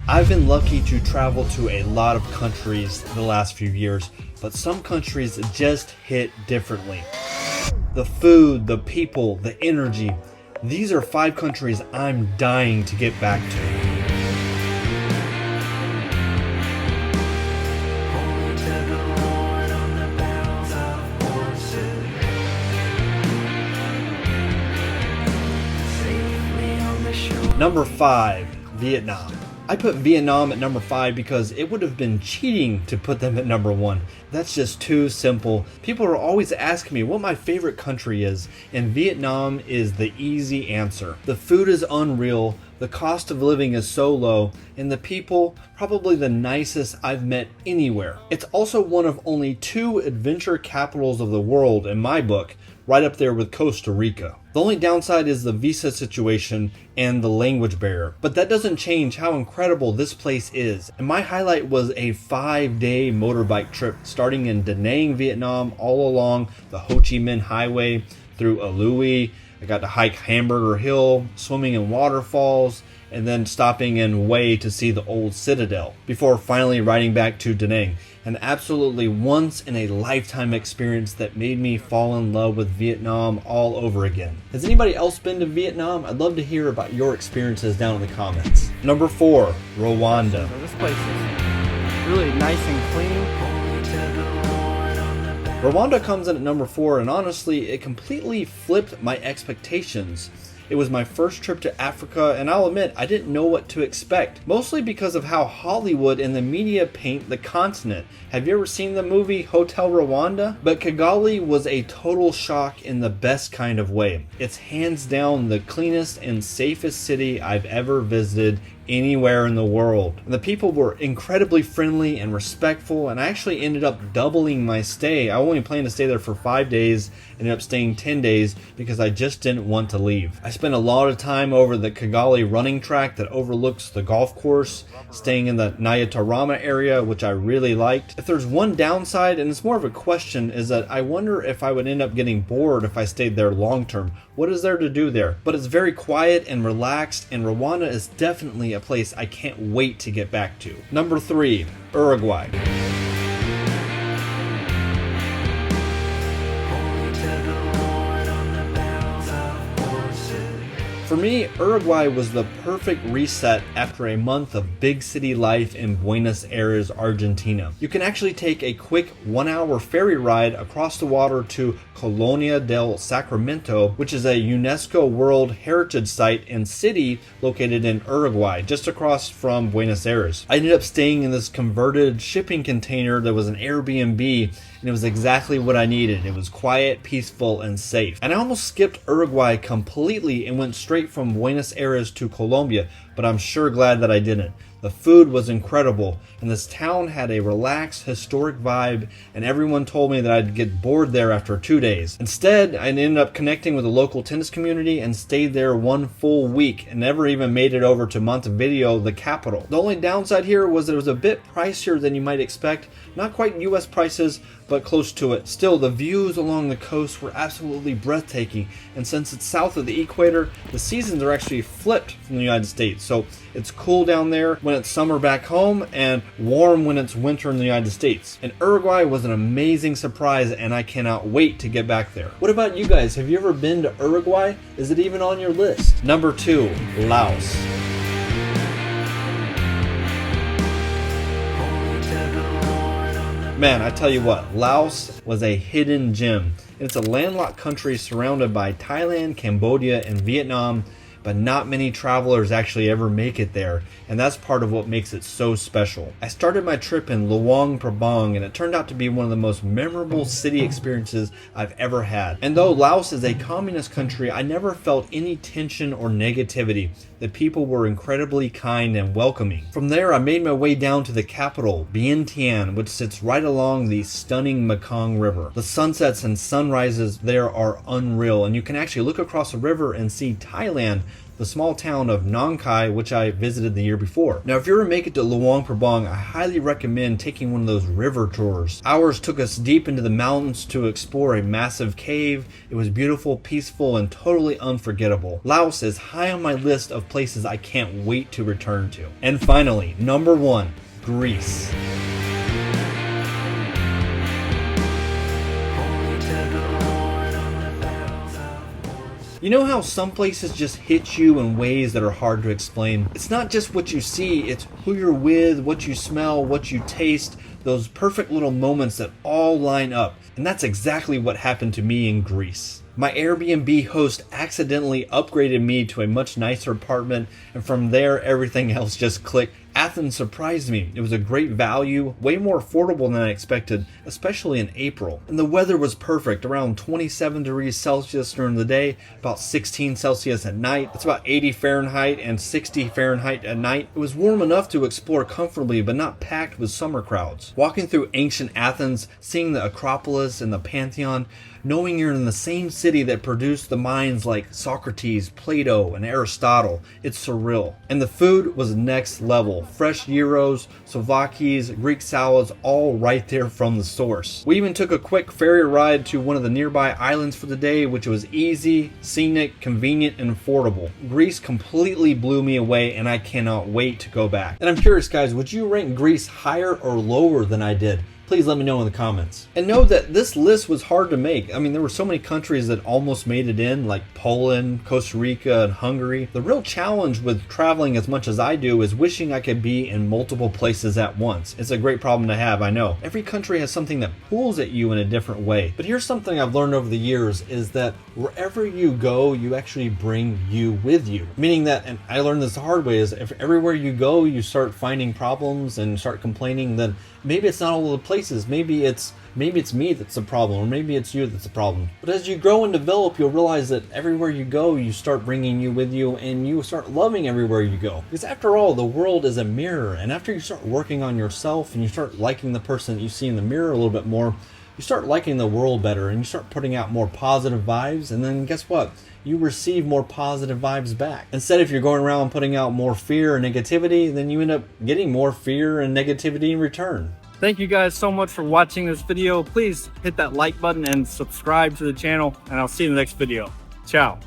I've been lucky to travel to a lot of countries the last few years, but some countries just hit differently. The food, the people, the energy. These are 5 countries I'm dying to get back to. Number 5, Vietnam. I put Vietnam at number 5 because it would have been cheating to put them at number 1. That's just too simple. People are always asking me what my favorite country is, and Vietnam is the easy answer. The food is unreal, the cost of living is so low, and the people, probably the nicest I've met anywhere. It's also one of only 2 adventure capitals of the world in my book, right up there with Costa Rica. The only downside is the visa situation and the language barrier, but that doesn't change how incredible this place is. And my highlight was a 5-day motorbike trip starting in Da Nang, Vietnam, all along the Ho Chi Minh Highway through Alui. I got to hike Hamburger Hill, swimming in waterfalls, and then stopping in Hue to see the old citadel before finally riding back to Da Nang. An absolutely once in a lifetime experience that made me fall in love with Vietnam all over again. Has anybody else been to Vietnam? I'd love to hear about your experiences down in the comments. Number 4, Rwanda. So this place is really nice and clean. Rwanda comes in at number 4, and honestly, it completely flipped my expectations. It was my first trip to Africa, and I'll admit I didn't know what to expect, mostly because of how Hollywood and the media paint the continent. Have you ever seen the movie Hotel Rwanda? But Kigali was a total shock in the best kind of way. It's hands down the cleanest and safest city I've ever visited anywhere in the world. And the people were incredibly friendly and respectful, and I actually ended up doubling my stay. I only planned to stay there for 5 days, ended up staying 10 days because I just didn't want to leave. I spent a lot of time over the Kigali running track that overlooks the golf course, staying in the Nyatarama area, which I really liked. If there's one downside, and it's more of a question, is that I wonder if I would end up getting bored if I stayed there long term. What is there to do there? But it's very quiet and relaxed, and Rwanda is definitely a place I can't wait to get back to. Number 3, Uruguay. For me, Uruguay was the perfect reset after a month of big city life in Buenos Aires, Argentina. You can actually take a quick 1-hour ferry ride across the water to Colonia del Sacramento, which is a UNESCO World Heritage Site and city located in Uruguay, just across from Buenos Aires. I ended up staying in this converted shipping container that was an Airbnb, and it was exactly what I needed. It was quiet, peaceful, and safe. And I almost skipped Uruguay completely and went straight from Buenos Aires to Colombia, but I'm sure glad that I didn't. The food was incredible, and this town had a relaxed, historic vibe, and everyone told me that I'd get bored there after 2 days. Instead, I ended up connecting with the local tennis community and stayed there 1 full week and never even made it over to Montevideo, the capital. The only downside here was that it was a bit pricier than you might expect. Not quite US prices, but close to it. Still, the views along the coast were absolutely breathtaking, and since it's south of the equator, the seasons are actually flipped from the United States. So it's cool down there when it's summer back home and warm when it's winter in the United States. And Uruguay was an amazing surprise, and I cannot wait to get back there. What about you guys? Have you ever been to Uruguay? Is it even on your list? Number 2, Laos. Man, I tell you what, Laos was a hidden gem. It's a landlocked country surrounded by Thailand, Cambodia, and Vietnam, but not many travelers actually ever make it there, and that's part of what makes it so special. I started my trip in Luang Prabang, and it turned out to be one of the most memorable city experiences I've ever had. And though Laos is a communist country, I never felt any tension or negativity. The people were incredibly kind and welcoming. From there, I made my way down to the capital, Vientiane, which sits right along the stunning Mekong River. The sunsets and sunrises there are unreal, and you can actually look across the river and see Thailand the small town of Nong Khai, which I visited the year before. Now, if you ever make it to Luang Prabang, I highly recommend taking one of those river tours. Ours took us deep into the mountains to explore a massive cave. It was beautiful, peaceful, and totally unforgettable. Laos is high on my list of places I can't wait to return to. And finally, number 1, Greece. You know how some places just hit you in ways that are hard to explain? It's not just what you see, it's who you're with, what you smell, what you taste, those perfect little moments that all line up. And that's exactly what happened to me in Greece. My Airbnb host accidentally upgraded me to a much nicer apartment, and from there everything else just clicked. Athens surprised me. It was a great value, way more affordable than I expected, especially in April. And the weather was perfect, around 27 degrees Celsius during the day, about 16 Celsius at night. It's about 80 Fahrenheit and 60 Fahrenheit at night. It was warm enough to explore comfortably, but not packed with summer crowds. Walking through ancient Athens, seeing the Acropolis and the Pantheon, knowing you're in the same city that produced the minds like Socrates, Plato, and Aristotle, it's surreal. And the food was next level. Fresh gyros, souvlaki's, Greek salads, all right there from the source. We even took a quick ferry ride to one of the nearby islands for the day, which was easy, scenic, convenient, and affordable. Greece completely blew me away, and I cannot wait to go back. And I'm curious, guys, would you rank Greece higher or lower than I did? Please let me know in the comments. And know that this list was hard to make. I mean, there were so many countries that almost made it in, like Poland, Costa Rica, and Hungary. The real challenge with traveling as much as I do is wishing I could be in multiple places at once. It's a great problem to have, I know. Every country has something that pulls at you in a different way. But here's something I've learned over the years is that wherever you go, you actually bring you with you. Meaning that, and I learned this the hard way, is if everywhere you go, you start finding problems and start complaining, then maybe it's not all the places. Maybe it's me that's the problem, or maybe it's you that's the problem. But as you grow and develop, you'll realize that everywhere you go, you start bringing you with you, and you start loving everywhere you go. Because after all, the world is a mirror, and after you start working on yourself and you start liking the person that you see in the mirror a little bit more, you start liking the world better, and you start putting out more positive vibes, and then guess what? You receive more positive vibes back. Instead, if you're going around putting out more fear and negativity, then you end up getting more fear and negativity in return. Thank you guys so much for watching this video. Please hit that like button and subscribe to the channel, and I'll see you in the next video. Ciao.